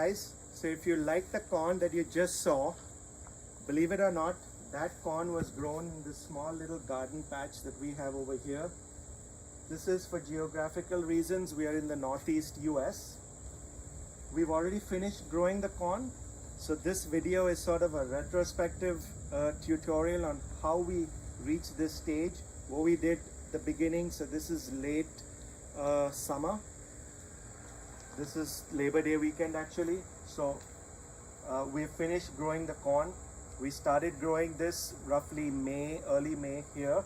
guys. So if you like the corn that you just saw, believe it or not, that corn was grown in this small little garden patch that we have over here. This is for geographical reasons. We are in the northeast US. We've already finished growing the corn. So this video is sort of a retrospective tutorial on how we reached this stage, what we did at the beginning. So this is late summer. This is Labor Day weekend actually. So we finished growing the corn. We started growing this roughly May, early May here.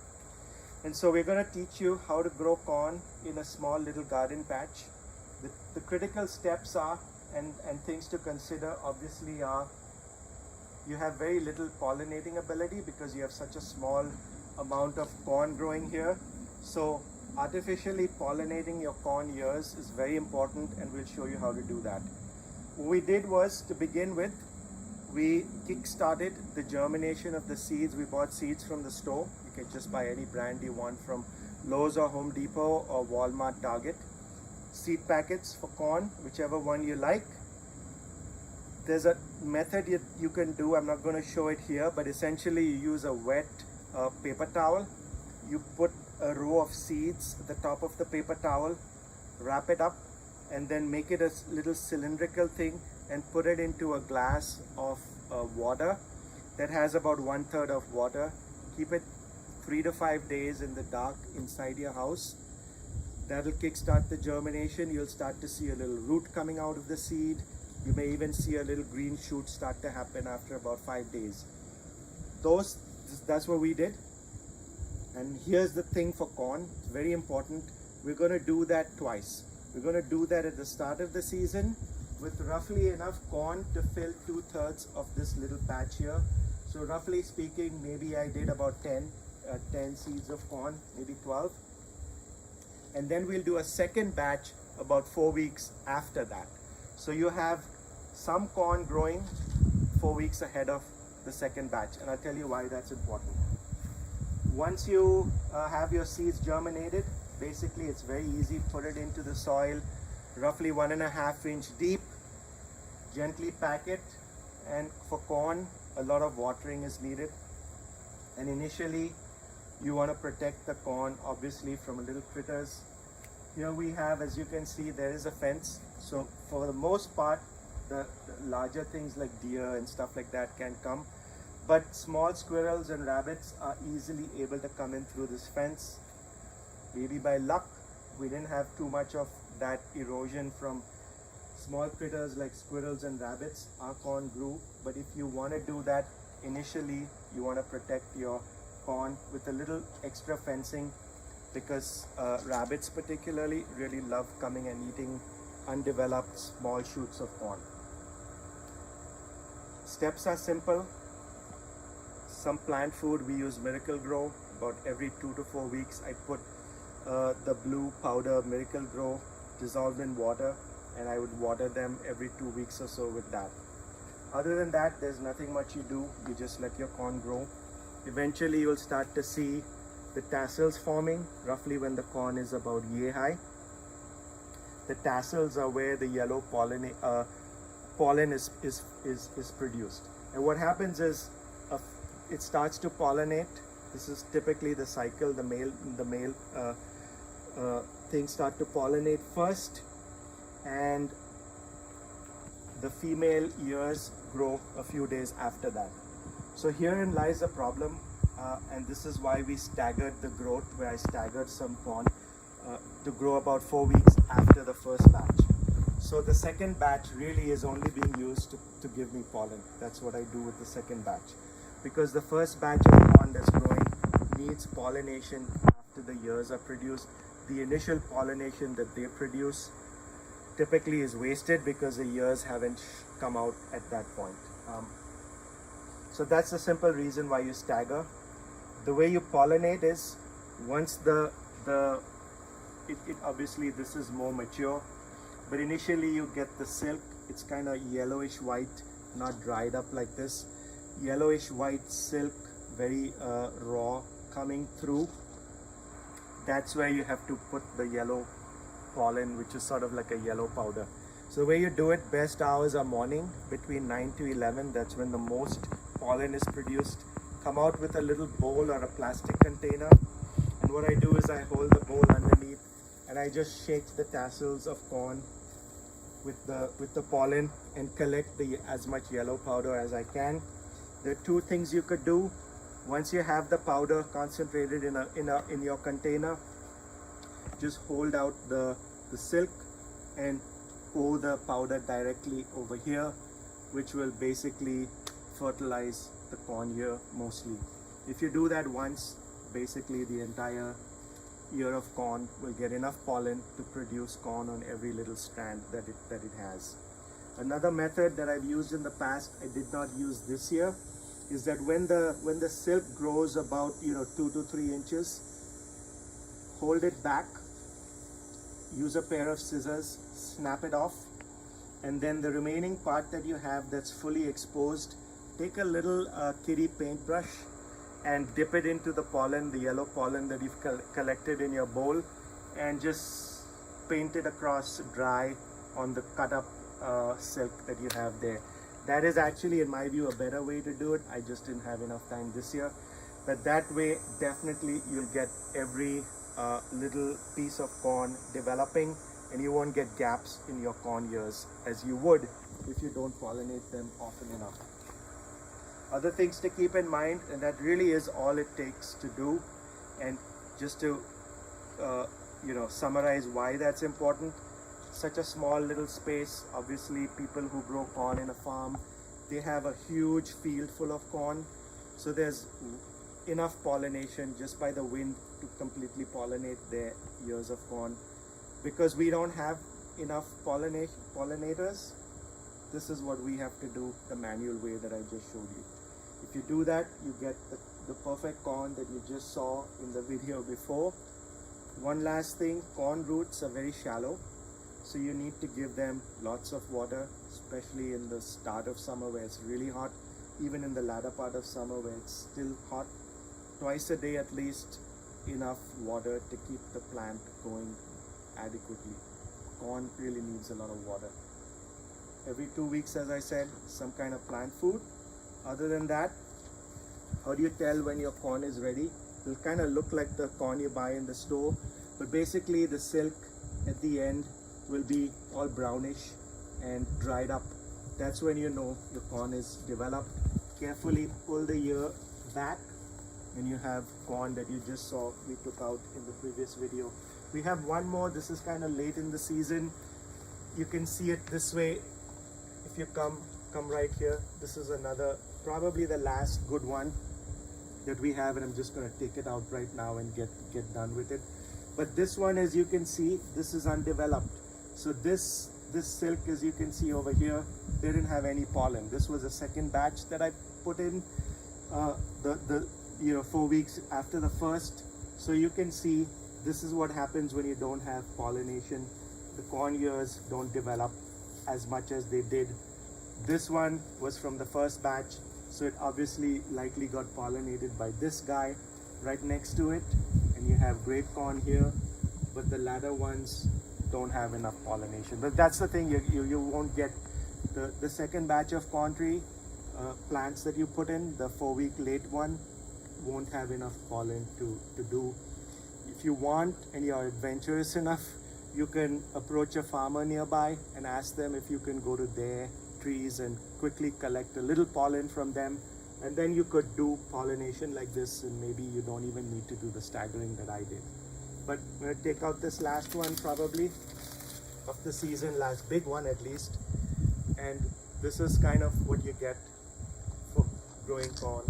And so we're going to teach you how to grow corn in a small little garden patch. The critical steps are, and things to consider obviously are, you have very little pollinating ability because you have such a small amount of corn growing here. So artificially pollinating your corn ears is very important, and we'll show you how to do that. What we did was, to begin with, we kick-started the germination of the seeds. We bought seeds from the store. You can just buy any brand you want from Lowe's or Home Depot or Walmart, Target. Seed packets for corn, whichever one you like. There's a method you can do. I'm not going to show it here, but essentially you use a wet paper towel. You put a row of seeds at the top of the paper towel, wrap it up, and then make it a little cylindrical thing and put it into a glass of water that has about 1/3 of water. Keep it 3 to 5 days in the dark inside your house. That'll kickstart the germination. You'll start to see a little root coming out of the seed. You may even see a little green shoot start to happen after about 5 days. That's what we did. And here's the thing for corn, it's very important. We're going to do that twice. We're going to do that at the start of the season with roughly enough corn to fill 2/3 of this little patch here. So roughly speaking, maybe I did about 10 seeds of corn, maybe 12. And then we'll do a second batch about 4 weeks after that. So you have some corn growing 4 weeks ahead of the second batch, and I'll tell you why that's important. Once you have your seeds germinated, basically it's very easy. Put it into the soil, roughly 1.5 inch deep, gently pack it, and for corn a lot of watering is needed. And initially you want to protect the corn obviously from little critters. Here we have, as you can see, there is a fence. So for the most part the larger things like deer and stuff like that can come, but small squirrels and rabbits are easily able to come in through this fence. Maybe by luck we didn't have too much of that erosion from small critters like squirrels and rabbits. Our corn grew, but if you want to do that, initially you want to protect your corn with a little extra fencing, because rabbits particularly really love coming and eating undeveloped small shoots of corn. Steps are simple. Some plant food, we use Miracle-Gro. About every 2 to 4 weeks I put the blue powder Miracle-Gro dissolved in water, and I would water them every 2 weeks or so with that. Other than that, there's nothing much you do. You just let your corn grow. Eventually you'll start to see the tassels forming roughly when the corn is about yay high. The tassels are where the yellow pollen is produced. And what happens is it starts to pollinate. This is typically the cycle. The male things start to pollinate first, and the female ears grow a few days after that. So herein lies the problem, and this is why we staggered the growth, where I staggered some corn to grow about 4 weeks after the first batch. So the second batch really is only being used to give me pollen. That's what I do with the second batch, because the first batch of corn that's growing needs pollination after the ears are produced. The initial pollination that they produce typically is wasted because the ears haven't come out at that point. So that's the simple reason why you stagger. The way you pollinate is, once obviously this is more mature, but initially you get the silk. It's kind of yellowish white, not dried up like this. Yellowish white silk, very raw, coming through. That's where you have to put the yellow pollen, which is sort of like a yellow powder. So the way you do it, best hours are morning between 9 to 11. That's when the most pollen is produced. Come out with a little bowl or a plastic container, and what I do is I hold the bowl underneath and I just shake the tassels of corn with the pollen and collect as much yellow powder as I can. There are two things you could do. Once you have the powder concentrated in your container, just hold out the silk and pour the powder directly over here, which will basically fertilize the corn ear mostly. If you do that once, basically the entire ear of corn will get enough pollen to produce corn on every little strand that it has. Another method that I've used in the past, I did not use this year, is that when the silk grows about 2 to 3 inches, hold it back, use a pair of scissors, snap it off, and then the remaining part that you have that's fully exposed, take a little kitty paintbrush and dip it into the pollen, the yellow pollen that you've collected in your bowl, and just paint it across dry on the cut up silk that you have there. That is actually, in my view, a better way to do it. I just didn't have enough time this year, but that way definitely you'll get every little piece of corn developing, and you won't get gaps in your corn ears as you would if you don't pollinate them often enough. Other things to keep in mind, and that really is all it takes to do, and just to summarize why that's important. Such a small little space. Obviously, people who grow corn in a farm, they have a huge field full of corn, so there's enough pollination just by the wind to completely pollinate their ears of corn. Because we don't have enough pollinators, this is what we have to do the manual way that I just showed you. If you do that, you get the perfect corn that you just saw in the video before. One last thing, corn roots are very shallow, so you need to give them lots of water, especially in the start of summer where it's really hot, even in the latter part of summer where it's still hot. Twice a day at least, enough water to keep the plant going adequately. Corn really needs a lot of water. Every 2 weeks, as I said, some kind of plant food. Other than that, how do you tell when your corn is ready? It'll kind of look like the corn you buy in the store, but basically the silk at the end will be all brownish and dried up. That's when you know your corn is developed. Carefully pull the ear back and you have corn that you just saw we took out in the previous video. We have one more. This is kind of late in the season. You can see it this way. If you come right here, this is another, probably the last good one that we have, and I'm just going to take it out right now and get done with it. But this one, as you can see, this is undeveloped. So this silk, as you can see over here, they didn't have any pollen. This was a second batch that I put in 4 weeks after the first. So you can see this is what happens when you don't have pollination. The corn ears don't develop as much as they did. This one was from the first batch, so it obviously likely got pollinated by this guy right next to it, and you have great corn here, but the latter ones don't have enough pollination. But that's the thing, you won't get the second batch of corn tree plants that you put in, the 4-week late one, won't have enough pollen to do. If you want and you're adventurous enough, you can approach a farmer nearby and ask them if you can go to their trees and quickly collect a little pollen from them, and then you could do pollination like this, and maybe you don't even need to do the staggering that I did. But I'm going to take out this last one probably of the season, last big one at least, and this is kind of what you get for growing corn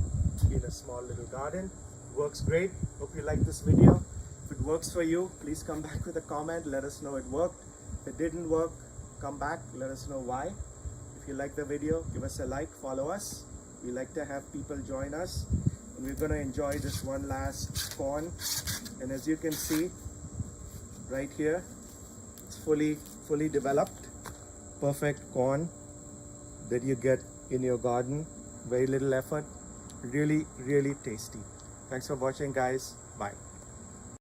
in a small little garden. Works great. Hope you like this video. If it works for you, please come back with a comment, let us know it worked. If it didn't work, come back, let us know why. If you like the video, give us a like, follow us. We like to have people join us, and we're going to enjoy this one last corn. And as you can see right here, it's fully developed, perfect corn that you get in your garden. Very little effort, really tasty. Thanks for watching, guys. Bye.